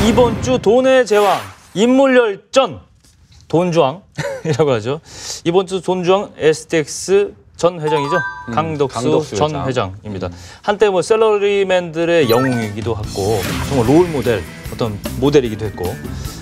이번 주 돈의 제왕, 인물열전, 돈주왕이라고 하죠. 이번 주 돈주왕 STX 전 회장이죠. 강덕수 전 회장입니다. 한때 뭐 셀러리맨들의 영웅이기도 했고 정말 롤 모델, 어떤 모델이기도 했고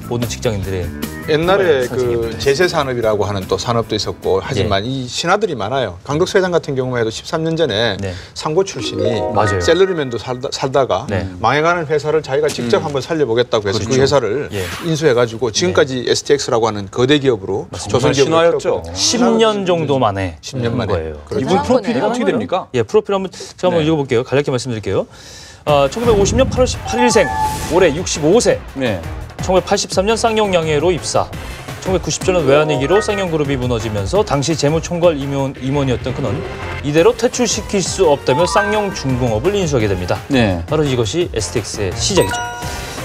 모든 직장인들의 옛날에 그 제세 산업이라고 하는 또 산업도 있었고 하지만 이 신하들이 많아요. 강덕수 회장 같은 경우만 해도 13년 전에 상고 출신이 셀러리맨도 살다가 망해가는 회사를 자기가 직접 한번 살려보겠다고 해서 그 회사를 인수해가지고 지금까지 STX라고 하는 거대 기업으로 조선기업을 키웠죠. 10년 정도 만에 10년 만에 거예요. 이분 프로필이 어떻게 됩니까? 예, 프로필 한번 제가 한번 읽어볼게요. 간략히 말씀드릴게요. 1950년 8월 18일생, 올해 65세. 1983년 쌍용양해로 입사. 1990년 외환위기로 쌍용그룹이 무너지면서 당시 재무총괄 임원이었던 그는 이대로 퇴출시킬 수 없다며 쌍용중공업을 인수하게 됩니다. 바로 이것이 STX의 시작이죠.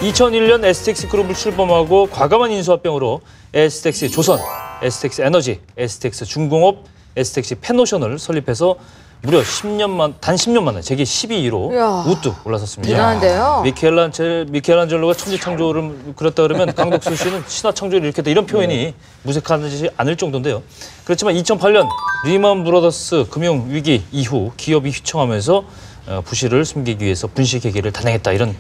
2001년 STX그룹을 출범하고 과감한 인수합병으로 STX 조선, STX 에너지, STX 중공업, STX 펜오션을 설립해서 무려 단 10년 만에 재기 12위로 우뚝 올라섰습니다. 대단한데요. 미켈란젤로가 천지창조를 그렸다 그러면 강덕수 씨는 신화창조를 일으켰다 이런 표현이 무색하지 않을 정도인데요. 그렇지만 2008년 리먼 브러더스 금융위기 이후 기업이 휘청하면서 부실을 숨기기 위해서 분식회계를 단행했다 이런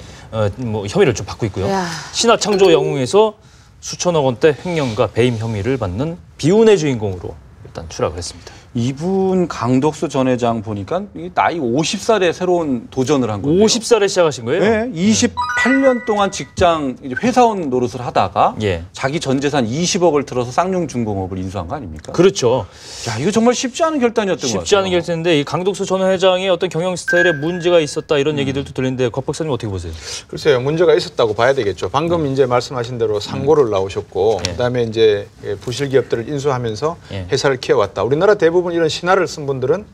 혐의를 좀 받고 있고요. 신화창조 영웅에서 수천억 원대 횡령과 배임 혐의를 받는 비운의 주인공으로 일단 추락을 했습니다. 이분 강덕수 전 회장 보니까 나이 50살에 새로운 도전을 한 거예요. 50살에 시작하신 거예요? 네, 28년 동안 직장 회사원 노릇을 하다가 자기 전 재산 20억을 틀어서 쌍용중공업을 인수한 거 아닙니까? 그렇죠. 야, 이거 정말 쉽지 않은 결단이었던 것 같아요. 쉽지 않은 결단인데 이 강덕수 전 회장의 어떤 경영 스타일에 문제가 있었다 이런 얘기들도 들리는데 곽 박사님 어떻게 보세요? 글쎄요, 문제가 있었다고 봐야 되겠죠. 방금 이제 말씀하신 대로 상고를 나오셨고 그다음에 이제 부실 기업들을 인수하면서 회사를 키워왔다. 우리나라 대부분 이런 신화를 쓴 분들은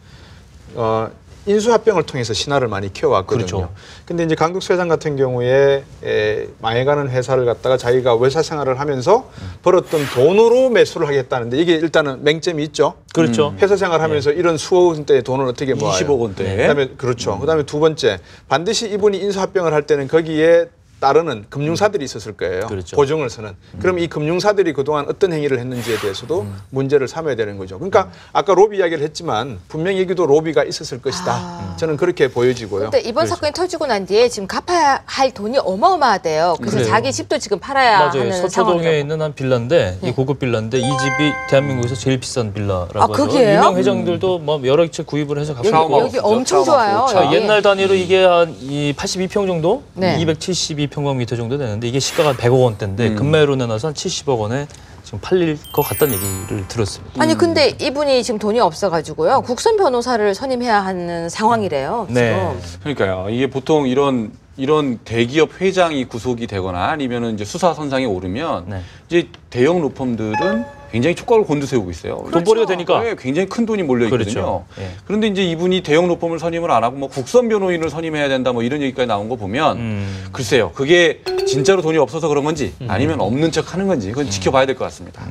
인수합병을 통해서 신화를 많이 키워왔거든요. 근데 이제 강덕수 회장 같은 경우에 망해가는 회사를 갖다가 자기가 회사 생활을 하면서 벌었던 돈으로 매수를 하겠다는데 이게 일단은 맹점이 있죠. 그렇죠. 회사 생활하면서 이런 수억 원대의 돈을 어떻게 모아요? 20억 원대. 그다음에 그다음에 두 번째 반드시 이분이 인수합병을 할 때는 거기에 따르는 금융사들이 있었을 거예요. 보증을 서는. 그럼 이 금융사들이 그동안 어떤 행위를 했는지에 대해서도 문제를 삼아야 되는 거죠. 그러니까 아까 로비 이야기를 했지만 분명히 여기도 로비가 있었을 것이다. 저는 그렇게 보여지고요. 근데 이번 사건이 터지고 난 뒤에 지금 갚아야 할 돈이 어마어마하대요. 그래서 자기 집도 지금 팔아야 하는 서초동에 상황이라고. 있는 한 빌라인데 이 고급 빌라인데 이 집이 대한민국에서 제일 비싼 빌라라고 하죠. 그게요? 유명 회장들도 뭐 여러 채 구입을 해서 갖고 있고. 여기 엄청 좋아요. 옛날 단위로 이게 한 82평 정도? 272평방미터 정도 되는데 이게 시가가 100억 원대인데 금매로 내놔서 한 70억 원에 지금 팔릴 것 같다는 얘기를 들었습니다. 아니 근데 이분이 지금 돈이 없어가지고요. 국선 변호사를 선임해야 하는 상황이래요. 지금. 그러니까요. 이게 보통 이런 대기업 회장이 구속이 되거나 아니면은 이제 수사 선상에 오르면 이제 대형 로펌들은 굉장히 촉각을 곤두세우고 있어요. 돈벌이가 되니까 굉장히 큰 돈이 몰려 있거든요. 그런데 이제 이분이 대형 로펌을 선임을 안 하고 뭐 국선 변호인을 선임해야 된다 뭐 이런 얘기까지 나온 거 보면 글쎄요. 그게 진짜로 돈이 없어서 그런 건지 아니면 없는 척 하는 건지 그건 지켜봐야 될 것 같습니다.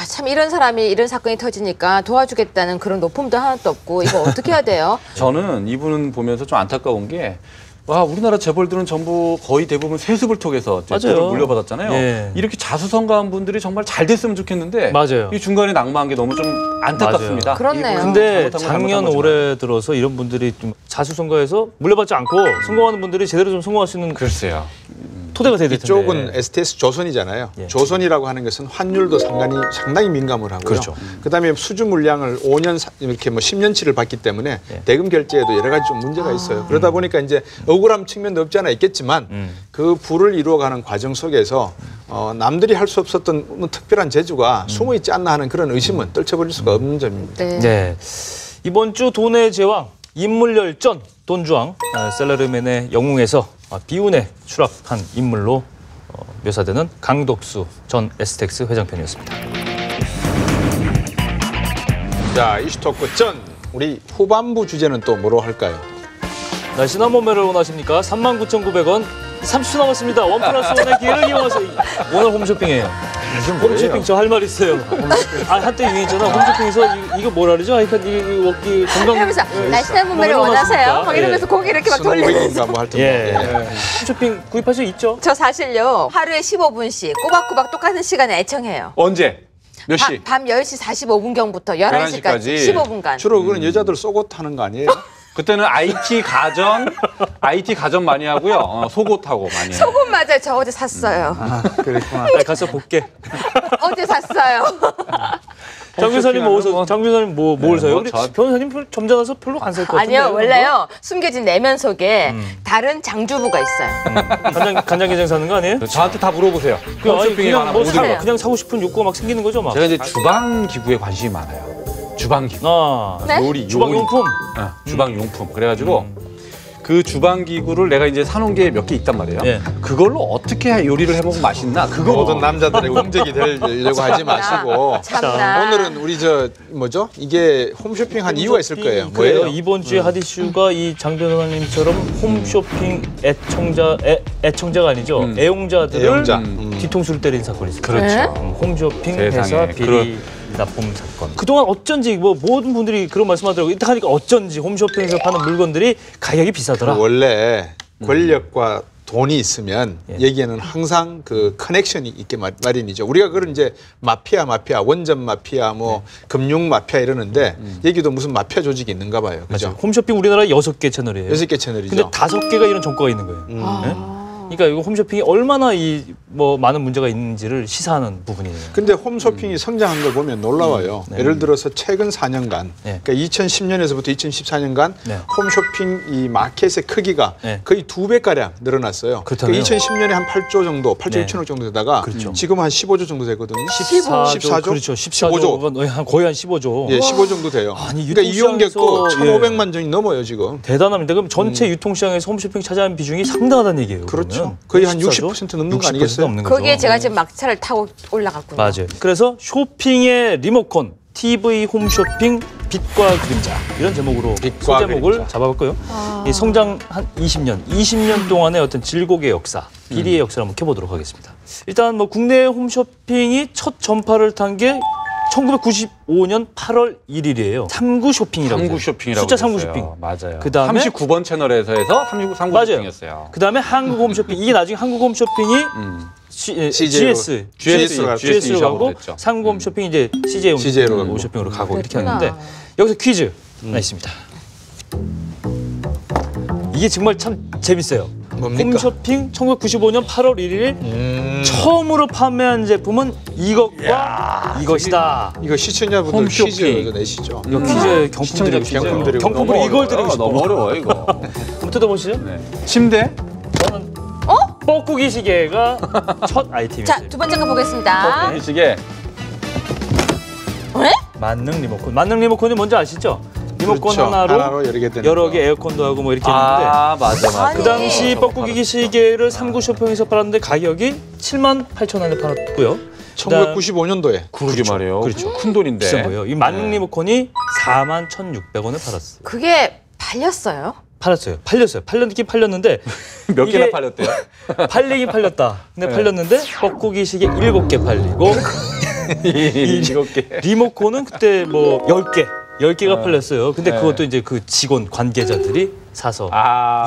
참 이런 사람이 이런 사건이 터지니까 도와주겠다는 그런 로펌도 하나도 없고 이거 어떻게 해야 돼요? 저는 이분은 보면서 좀 안타까운 게 우리나라 재벌들은 전부 거의 대부분 세습을 통해서 돈을 물려받았잖아요. 이렇게 자수성가한 분들이 정말 잘 됐으면 좋겠는데 이 중간에 낭망한 게 너무 좀 안타깝습니다. 그렇네요. 근데 작년 올해 들어서 이런 분들이 좀 자수성가해서 물려받지 않고 성공하는 분들이 제대로 좀 성공할 수 있는 글쎄요. 토대가 돼야 될 텐데. 이쪽은 STS 조선이잖아요. 조선이라고 하는 것은 환율도 상당히 민감을 하고요. 그다음에 수주 물량을 5년 이렇게 뭐 10년치를 받기 때문에 대금 결제에도 여러 가지 좀 문제가 있어요. 그러다 보니까 이제 억울한 측면도 없지 않아 있겠지만 그 부를 이루어가는 과정 속에서 남들이 할 수 없었던 특별한 재주가 숨어 있지 않나 하는 그런 의심은 떨쳐버릴 수가 없는 점입니다. 이번 주 돈의 제왕, 인물열전, 돈주왕, 셀러리맨의 영웅에서 비운에 추락한 인물로 묘사되는 강덕수 전 STX 회장편이었습니다. 자, 이슈토크 전 우리 후반부 주제는 또 뭐로 할까요? 날씬한 몸매를 원하십니까? 39,900원, 30초 남았습니다. 원 플러스 원의 기회를 이용하세요. 오늘 홈쇼핑이에요. 홈쇼핑 저 할 말 있어요. 한때 유행했잖아. 홈쇼핑에서 이거 뭐라 그러죠? 하여간 이 건강. 이러면서 날씬한 몸매를 원하세요? 막 이러면서 고기 이렇게 막 돌리면서. 뭐 하여튼 홈쇼핑 구입할 수 있죠? 저 사실요. 하루에 15분씩 꼬박꼬박 똑같은 시간에 애청해요. 언제? 몇 시? 밤 10시 45분경부터 11시까지 15분간. 주로 그건 여자들 속옷 하는 거 아니에요? 그때는 IT 가전 많이 하고요. 속옷하고 많이 해요. 속옷 맞아요. 저 어제 샀어요. 그랬구나. 가서 볼게. 어제 샀어요. 장 교사님 뭘 사요? 우리 변호사님 점잖아서 별로 안 살 것 같은데. 아니요. 원래요. 숨겨진 내면 속에 다른 장주부가 있어요. 간장게장 사는 거 아니에요? 저한테 다 물어보세요. 그냥 사고 싶은 욕구가 막 생기는 거죠, 막. 제가 이제 주방 기구에 관심이 많아요. 주방 기구. 네? 요리. 주방 용품. 주방 용품. 그래가지고 그 주방 기구를 내가 이제 사놓은 게 몇 개 있단 말이에요. 예. 그걸로 어떻게 요리를 해먹으면 맛있나? 그거 모든 남자들의 공적이 되려고 하지 마시고. 참나. 오늘은 우리 이게 홈쇼핑 한 이유가 있을 거예요. 뭐예요? 이번 주에 핫 이슈가 이 장 변호사님처럼 홈쇼핑 애청자가 아니죠. 애용자들을 뒤통수를 때린 사건이 있어요. 그렇죠. 홈쇼핑 회사 비리 납품 사건. 그동안 어쩐지 모든 분들이 그런 말씀하더라고요. 이따 하니까 어쩐지 홈쇼핑에서 파는 물건들이 가격이 비싸더라. 원래 권력과 돈이 있으면 여기에는 항상 그 커넥션이 있게 마련이죠. 우리가 그걸 이제 마피아, 원전 마피아, 금융 마피아 이러는데 여기도 무슨 마피아 조직이 있는가 봐요. 그죠? 맞아요. 홈쇼핑 우리나라에 6개 채널이에요. 6개 채널이죠. 근데 5개가 이런 정과가 있는 거예요. 네? 그러니까 이거 홈쇼핑이 얼마나 많은 문제가 있는지를 시사하는 부분이에요. 근데 홈쇼핑이 성장한 걸 보면 놀라워요. 예를 들어서 최근 4년간, 그러니까 2010년에서부터 2014년간 홈쇼핑 이 마켓의 크기가 거의 2배가량 늘어났어요. 그러니까 2010년에 한 8조 정도, 8조 6천억 정도 되다가 지금 한 15조 정도 되거든요. 14조? 그렇죠. 14조. 거의 한 15조. 예, 15 정도 돼요. 아니, 그러니까 이용객도 1,500만 정이 넘어요, 지금. 대단합니다. 그럼 전체 유통시장에서 홈쇼핑 차지하는 비중이 상당하다는 얘기예요. 그렇죠. 거의 한 60% 넘는 거 아니겠어요? 넘는 거죠. 거기에 제가 지금 막차를 타고 올라갔군요. 맞아요. 그래서 쇼핑의 리모컨, TV 홈쇼핑, 빛과 그림자 이런 제목으로 소제목을 잡아봤고요. 이 성장 한 20년 동안의 어떤 질곡의 역사, 비리의 역사를 한번 켜보도록 하겠습니다. 일단 국내 홈쇼핑이 첫 전파를 탄 게 1995년 8월 1일이에요. 3구 쇼핑이라고. 3구 쇼핑이라고. 숫자 3구 쇼핑. 맞아요. 그다음에 39번 채널에서 해서 3구 쇼핑이었어요. 그다음에 한국 홈쇼핑. 이게 나중에 한국 홈쇼핑이 GS로 가고 한국 홈쇼핑이 이제 CJ 홈쇼핑으로 가고 이렇게 하는데 여기서 퀴즈 하나 있습니다. 이게 정말 참 재밌어요. 뭡니까? 홈쇼핑 1995년 8월 1일 처음으로 판매한 제품은 이것과 이것이다. 이거 시청자분들 퀴즈 내시죠. 이거 퀴즈 경품으로 이걸 드리고 싶어. 너무 어려워 이거. 한번 뜯어보시죠. 네. 침대? 저는 뻐꾸기 시계가 첫 아이템이었어요. 자, 두 번째 거 보겠습니다. 뻐꾸기 시계. 만능 리모컨. 만능 리모컨이 뭔지 아시죠? 리모컨 그렇죠. 하나로 여러 개 에어컨도 하고 이렇게 했는데 맞아. 그 당시 뻐꾸기 시계를 3구 쇼핑에서 팔았는데 가격이 78,000원에 팔았고요. 1995년도에. 그러게 말이에요. 그렇죠. 큰 돈인데. 비싼 거예요. 이 만능 리모컨이 41,600원에 팔았어요. 그게 팔렸어요? 팔렸어요. 팔렸는데 몇 개나 팔렸대요? 팔리긴 팔렸다. 근데 팔렸는데 뻐꾸기 시계 7개 팔리고 7개. 리모컨은 그때 10개가 팔렸어요. 근데 그것도 이제 그 직원 관계자들이 사서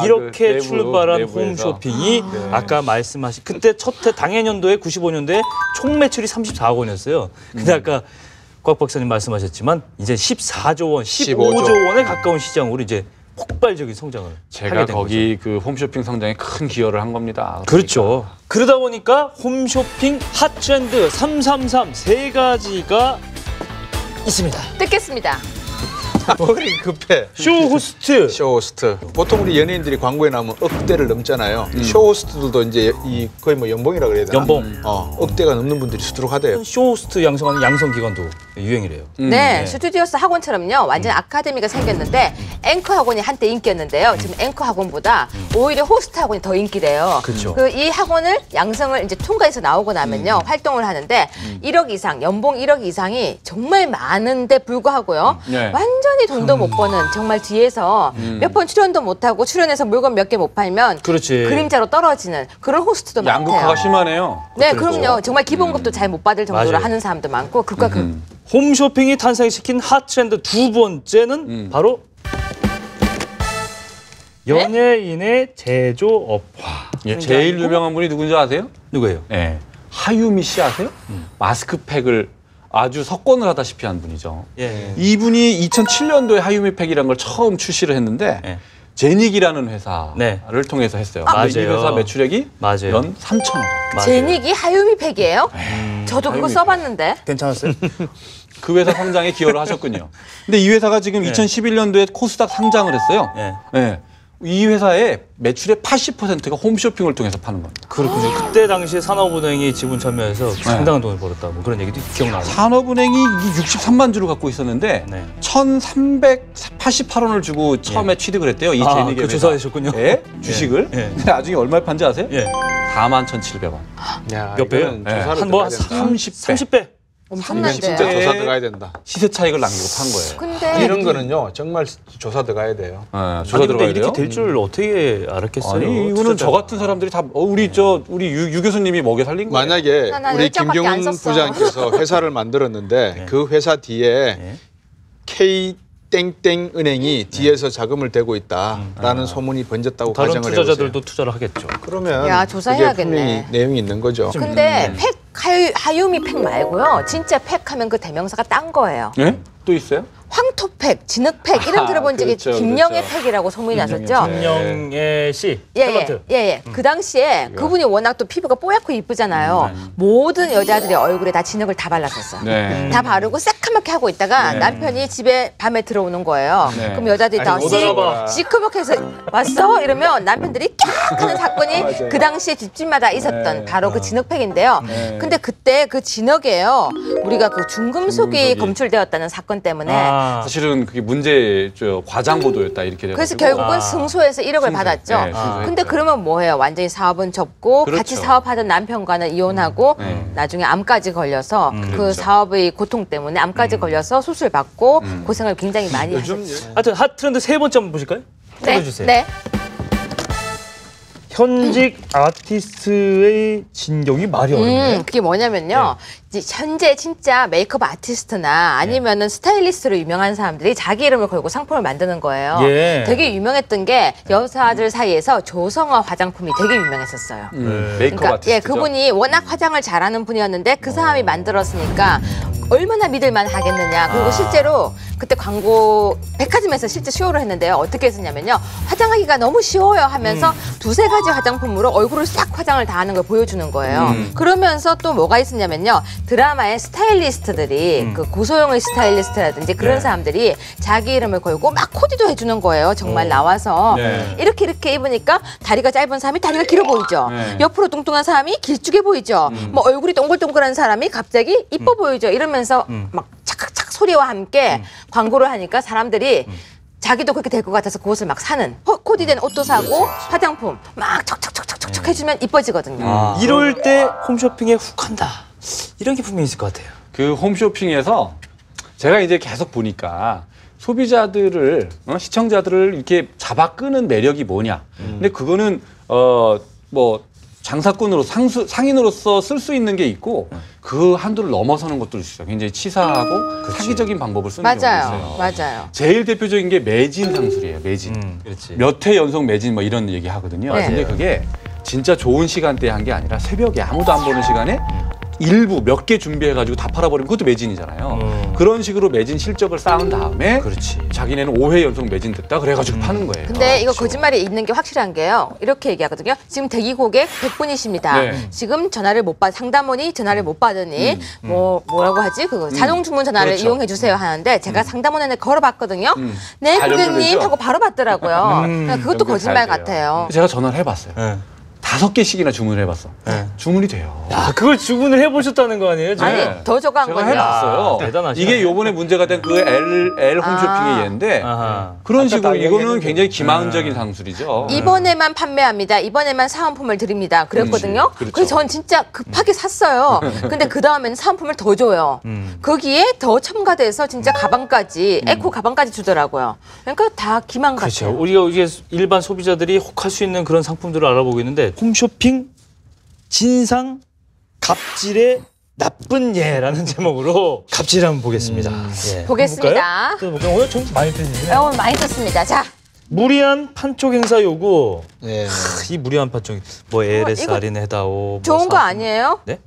이렇게 그 출발한 내부에서. 홈쇼핑이 아까 말씀하신 그때 첫 해 당해년도에 95년도에 총 매출이 34억 원이었어요. 근데 아까 곽 박사님 말씀하셨지만 이제 14조 원, 15조 원에 가까운 시장으로 이제 폭발적인 성장을 제가 하게 된 거기 거죠. 그 홈쇼핑 성장에 큰 기여를 한 겁니다. 그렇죠. 그러다 보니까 홈쇼핑 핫 트렌드 333 세 가지가 있습니다. 뜯겠습니다. 머리 급해. 쇼호스트. 보통 우리 연예인들이 광고에 나오면 억대를 넘잖아요. 쇼호스트들도 이제 거의 연봉이라 그래야 되나? 연봉. 억대가 넘는 분들이 수두룩하대요. 쇼호스트 양성하는 양성기관도 유행이래요. 네, 스튜디오스 학원처럼요. 완전 아카데미가 생겼는데 앵커 학원이 한때 인기였는데요. 지금 앵커 학원보다 오히려 호스트 학원이 더 인기래요. 그렇죠. 이 학원을 양성을 이제 통과해서 나오고 나면요. 활동을 하는데 1억 이상, 연봉 1억 이상이 정말 많은데 불구하고요. 완전히 돈도 못 버는 정말 뒤에서 몇 번 출연도 못하고 출연해서 물건 몇 개 못 팔면 그림자로 떨어지는 그런 호스트도 많대요. 양극화가 심하네요. 네, 그럼요. 정말 기본급도 잘 못 받을 정도로 맞아요. 하는 사람도 많고 극과 극. 홈쇼핑이 탄생시킨 핫 트렌드 두 번째는 바로 연예인의 제조업화. 제일 유명한 분이 누군지 아세요? 누구예요? 네. 하유미 씨 아세요? 마스크팩을 아주 석권을 하다시피 한 분이죠. 이분이 2007년도에 하유미팩이라는 걸 처음 출시를 했는데 제닉이라는 회사를 통해서 했어요. 이 회사 매출액이 연 3,000억 원. 제닉이 하유미팩이에요? 저도 그거 써봤는데. 괜찮았어요? 그 회사 상장에 기여를 하셨군요. 근데 이 회사가 지금 2011년도에 코스닥 상장을 했어요. 이 회사의 매출의 80%가 홈쇼핑을 통해서 파는 겁니다. 그렇군요. 그때 당시에 산업은행이 지분 참여해서 상당한 돈을 벌었다. 뭐 그런 얘기도 기억나요. 산업은행이 63만 주를 갖고 있었는데 1,388원을 주고 처음에 취득을 했대요. 이 제닉의 그 조사하셨군요. 주식을. 근데 나중에 얼마에 판지 아세요? 41,700원. 몇 배요? 한 뭐 30배. 엄청난데. 진짜 조사 들어가야 된다. 시세 차익을 남기고 판 거예요. 근데 이런 거는요 정말 조사 들어가야 돼요. 조사 들어가야 돼요. 이렇게 될 줄 어떻게 알았겠어요? 아니 이거는 저 같은 사람들이 다 우리 유 교수님이 먹여 살린 거예요. 만약에 우리 김경훈 부장께서 회사를 만들었는데 그 회사 뒤에 K 땡땡 은행이 뒤에서 자금을 대고 있다라는 소문이 번졌다고 다른 가정을 해보세요. 투자자들도 투자를 하겠죠. 그러면 조사해야겠네. 그게 분명히 내용이 있는 거죠. 근데 하유미 팩 말고요. 진짜 팩 하면 그 대명사가 딴 거예요. 또 있어요? 황토팩, 진흙팩 이름 들어본 적이 김영애 팩이라고 소문이 났었죠. 김영애 씨, 탤런트. 그 당시에 그분이 워낙 또 피부가 뽀얗고 이쁘잖아요. 모든 여자들의 얼굴에 다 진흙을 다 발랐었어요. 다 바르고 새카맣게 하고 있다가 남편이 집에 밤에 들어오는 거예요. 그럼 여자들이 다 시커멓게해서 왔어? 이러면 남편들이 깍 하는 사건이 그 당시에 집집마다 있었던 바로 그 진흙팩인데요. 근데 그때 그 진흙에요. 우리가 그 중금속이 검출되었다는 사건 때문에 사실은 그게 문제 과장 보도였다 이렇게. 그래서 결국은 승소해서 1억을 받았죠. 근데 그러면 뭐해요? 완전히 사업은 접고 같이 사업하던 남편과는 이혼하고 나중에 암까지 걸려서 그 사업의 고통 때문에 암까지 걸려서 수술 받고 고생을 굉장히 많이 하셨죠. 하여튼 핫 트렌드 세 번째 한번 보실까요? 보여주세요. 네. 현직 아티스트의 진경이 말이 어렵네요. 그게 뭐냐면요. 이제 현재 진짜 메이크업 아티스트나 아니면은 스타일리스트로 유명한 사람들이 자기 이름을 걸고 상품을 만드는 거예요. 되게 유명했던 게 여자들 사이에서 조성아 화장품이 되게 유명했었어요. 메이크업 아티스트죠. 그분이 워낙 화장을 잘하는 분이었는데 그 사람이 만들었으니까 얼마나 믿을만 하겠느냐. 그리고 실제로 그때 광고 백화점에서 실제 쇼를 했는데요. 어떻게 했었냐면요. 화장하기가 너무 쉬워요 하면서 두세 가지 화장품으로 얼굴을 싹 화장을 다 하는 걸 보여주는 거예요. 그러면서 또 뭐가 있었냐면요. 드라마의 스타일리스트들이 그 고소영의 스타일리스트라든지 그런 사람들이 자기 이름을 걸고 막 코디도 해주는 거예요. 정말 나와서. 이렇게 입으니까 다리가 짧은 사람이 다리가 길어 보이죠. 옆으로 뚱뚱한 사람이 길쭉해 보이죠. 뭐 얼굴이 동글동글한 사람이 갑자기 이뻐 보이죠. 이러면서 막 착착착 소리와 함께 광고를 하니까 사람들이 자기도 그렇게 될 것 같아서 그것을 막 사는 코디된 옷도 사고 화장품 막 척척척척척 해주면 이뻐지거든요. 이럴 때 홈쇼핑에 훅 한다. 이런 게 분명히 있을 것 같아요. 그 홈쇼핑에서 제가 이제 계속 보니까 소비자들을 시청자들을 이렇게 잡아 끄는 매력이 뭐냐. 근데 그거는 뭐 장사꾼으로 상인으로서 쓸 수 있는 게 있고 그 한도를 넘어서는 것도 있어요. 굉장히 치사하고 사기적인 방법을 쓰는 경우가 있어요. 맞아요. 제일 대표적인 게 매진 상술이에요. 매진. 몇 회 연속 매진 뭐 이런 얘기 하거든요. 근데 그게 진짜 좋은 시간대에 한 게 아니라 새벽에 아무도 안 보는 시간에 일부 몇 개 준비해가지고 다 팔아버리면 그것도 매진이잖아요. 그런 식으로 매진 실적을 쌓은 다음에 자기네는 5회 연속 매진됐다 그래가지고 파는 거예요. 근데 이거 거짓말이 있는 게 확실한 게요. 이렇게 얘기하거든요. 지금 대기 고객 100분이십니다. 지금 전화를 못 받, 상담원이 전화를 못 받으니 뭐라고 하지? 그거 자동 주문 전화를 이용해 주세요 하는데 제가 상담원에 걸어봤거든요. 네, 고객님 하고 바로 받더라고요. 그것도 거짓말 같아요. 제가 전화를 해봤어요. 다 5개씩이나 주문을 해봤어. 주문이 돼요. 야, 그걸 주문을 해보셨다는 거 아니에요? 지금? 아니 더 저거한 제가 거죠. 해봤어요. 대단하시네. 이게 요번에 문제가 된 그 L 홈쇼핑의 예인데 그런 식으로 이거는 굉장히 기망적인 상술이죠. 이번에만 판매합니다. 이번에만 사은품을 드립니다. 그랬거든요. 그렇죠. 그래서 전 진짜 급하게 샀어요. 근데 그 다음에는 사은품을 더 줘요. 거기에 더 첨가돼서 진짜 가방까지 에코 가방까지 주더라고요. 그러니까 다 기망 그렇죠. 같아요. 우리가 이게 일반 소비자들이 혹할 수 있는 그런 상품들을 알아보고 있는데 홈쇼핑 진상 갑질의 나쁜 예라는 제목으로 갑질 한번 보겠습니다. 예. 보겠습니다. 볼까요? 오늘 좀 많이 뜨시네요. 오늘 많이 떴습니다. 자, 무리한 판촉 행사 요구. 네. 이 무리한 판촉 뭐 LS 이거 할인 해다오. 좋은 거 아니에요? 네?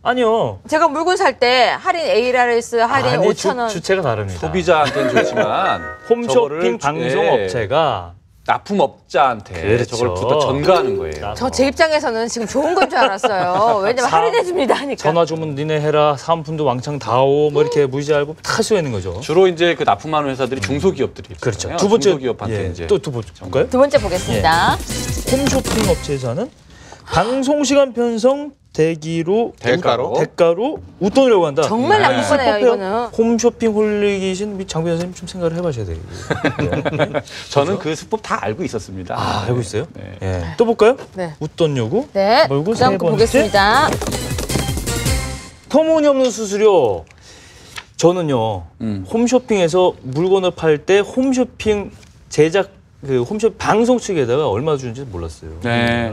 아니요. 제가 물건 살 때 할인 ARS 할인 아니, 5,000원. 주체가 다릅니다. 소비자한테는 좋지만 홈쇼핑 방송업체가 납품업자한테 그렇죠. 저걸 부터 전가하는 거예요. 저 제 입장에서는 지금 좋은 건 줄 알았어요. 왜냐면 할인해줍니다 하니까. 전화 주문 니네 해라, 사은품도 왕창 다오, 뭐 이렇게 무시하고 다 쏘이는 거죠. 주로 이제 그 납품하는 회사들이 중소기업들이 있어요. 그렇죠. 두 번째 중소기업한테 이제 또 볼까요? 두 번째 보겠습니다. 홈쇼핑 업체에서는 방송 시간 편성 대가로 웃돈을 요구한다. 정말 나쁜 거네요, 이거는. 홈쇼핑 홀릭이신 장비 선생님 좀 생각을 해봐셔야 되겠어요. 저는 그 수법 다 알고 있었습니다. 아, 알고 있어요? 네. 예. 또 볼까요? 네. 웃돈 요구. 네. 그리고 그다음 세 거 번째. 보겠습니다. 터무니없는 수수료. 저는요 홈쇼핑에서 물건을 팔 때 홈쇼핑 제작 그 홈쇼핑 방송 측에다가 얼마 주는지 몰랐어요. 네.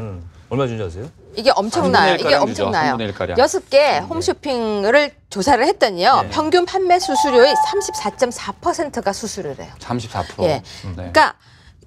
얼마 주는지 아세요? 이게 엄청나요. 이게 엄청나요. 6개 홈쇼핑을 조사를 했더니요. 네. 평균 판매 수수료의 34.4%가 수수료래요. 34%. 예. 네. 그러니까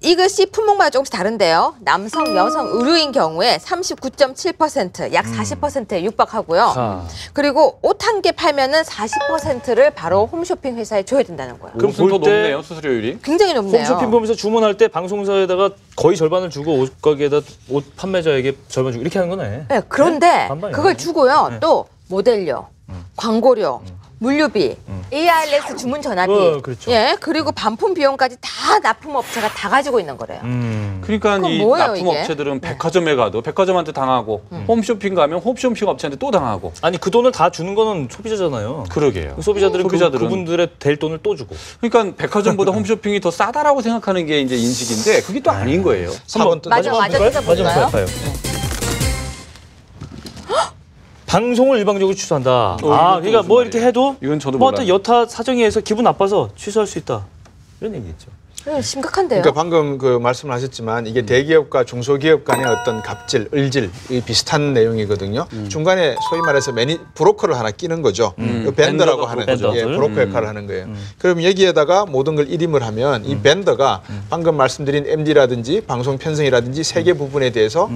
이것이 품목마다 조금씩 다른데요. 남성, 여성, 의류인 경우에 39.7%, 약 40%에 육박하고요. 그리고 옷 한 개 팔면은 40%를 바로 홈쇼핑 회사에 줘야 된다는 거예요. 그럼 더 높네요, 수수료율이. 굉장히 높네요. 홈쇼핑 보면서 주문할 때 방송사에다가 거의 절반을 주고 옷 가게에다 옷 판매자에게 절반 주고 이렇게 하는 거네. 네, 그런데 네? 반반이네. 그걸 주고요. 또 모델료, 광고료, 물류비, ARS 주문 전화비, 그렇죠. 예, 그리고 반품 비용까지 다 납품업체가 다 가지고 있는 거래요. 그러니까 이 뭐예요, 납품업체들은 백화점에 가도 백화점한테 당하고 홈쇼핑 가면 홈쇼핑 업체한테 또 당하고. 아니 그 돈을 다 주는 거는 소비자잖아요. 그러게요. 소비자들은 그분들의 될 돈을 또 주고. 그러니까 백화점보다 홈쇼핑이 더 싸다라고 생각하는 게 이제 인식인데 그게 또 아닌 거예요. 맞아, 뜯어볼까요? 봐요. 방송을 일방적으로 취소한다. 그러니까 뭐 이렇게 해도 이건 저도 뭐 몰라요. 어떤 여타 사정에 의해서 기분 나빠서 취소할 수 있다. 이런 얘기겠죠. 심각한데요. 그러니까 방금 그 말씀을 하셨지만 이게 대기업과 중소기업 간의 어떤 갑질, 을질 이 비슷한 내용이거든요. 중간에 소위 말해서 브로커를 하나 끼는 거죠. 그 밴더라고 하는 거죠. 예, 브로커 역할을 하는 거예요. 그럼 여기에다가 모든 걸 일임을 하면 이 밴더가 방금 말씀드린 MD라든지 방송 편성이라든지 세 개 부분에 대해서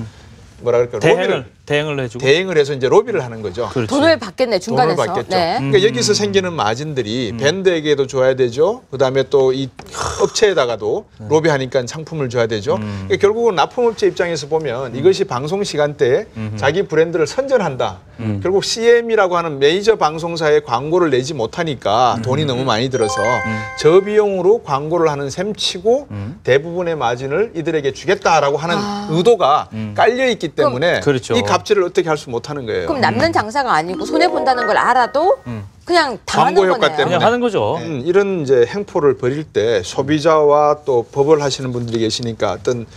뭐라 그럴까요? 대행을 해주고 대행을 해서 이제 로비를 하는 거죠. 그렇지. 돈을 받겠네, 중간에서. 돈을 받겠죠. 네. 그러니까 여기서 생기는 마진들이 밴드에게도 줘야 되죠. 그다음에 또 이 업체에다가도 로비하니까 상품을 줘야 되죠. 그러니까 결국은 납품업체 입장에서 보면 이것이 방송 시간대에 자기 브랜드를 선전한다. 결국 CM이라고 하는 메이저 방송사에 광고를 내지 못하니까 돈이 너무 많이 들어서 저비용으로 광고를 하는 셈치고 대부분의 마진을 이들에게 주겠다라고 하는 의도가 깔려 있기 때문에 그렇죠. 이 갑질을 어떻게 할 수 못하는 거예요. 그럼 남는 장사가 아니고 손해 본다는 걸 알아도 그냥 당하는 광고 효과 거네요. 때문에. 그냥 하는 거죠. 이런 이제 행포를 벌일 때 소비자와 또 법을 하시는 분들이 계시니까 어떤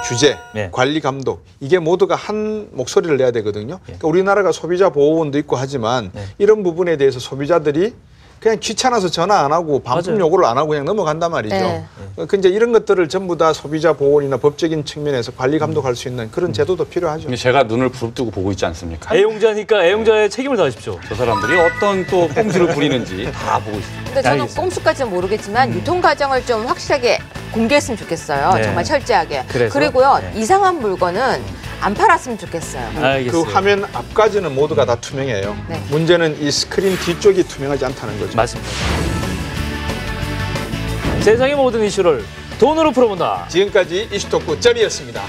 규제, 네. 관리 감독 이게 모두가 한 목소리를 내야 되거든요. 그러니까 우리나라가 소비자 보호원도 있고 하지만 이런 부분에 대해서 소비자들이 그냥 귀찮아서 전화 안 하고 반품 요구를 안 하고 그냥 넘어간단 말이죠. 네. 근데 이런 것들을 전부 다 소비자 보호원이나 법적인 측면에서 관리 감독할 수 있는 그런 제도도 필요하죠. 제가 눈을 부릅뜨고 보고 있지 않습니까? 애용자니까 애용자의 책임을 다하십시오. 저 사람들이 어떤 또 꼼수를 부리는지 다 보고 있습니다. 근데 저는 알겠어요. 꼼수까지는 모르겠지만 유통 과정을 좀 확실하게 공개했으면 좋겠어요. 네. 정말 철저하게. 그래서? 그리고요, 네. 이상한 물건은 안 팔았으면 좋겠어요. 알겠어요. 그 화면 앞까지는 모두가 다 투명해요. 네. 문제는 이 스크린 뒤쪽이 투명하지 않다는 거죠. 맞습니다. 세상의 모든 이슈를 돈으로 풀어본다. 지금까지 이슈토크 쩌리였습니다.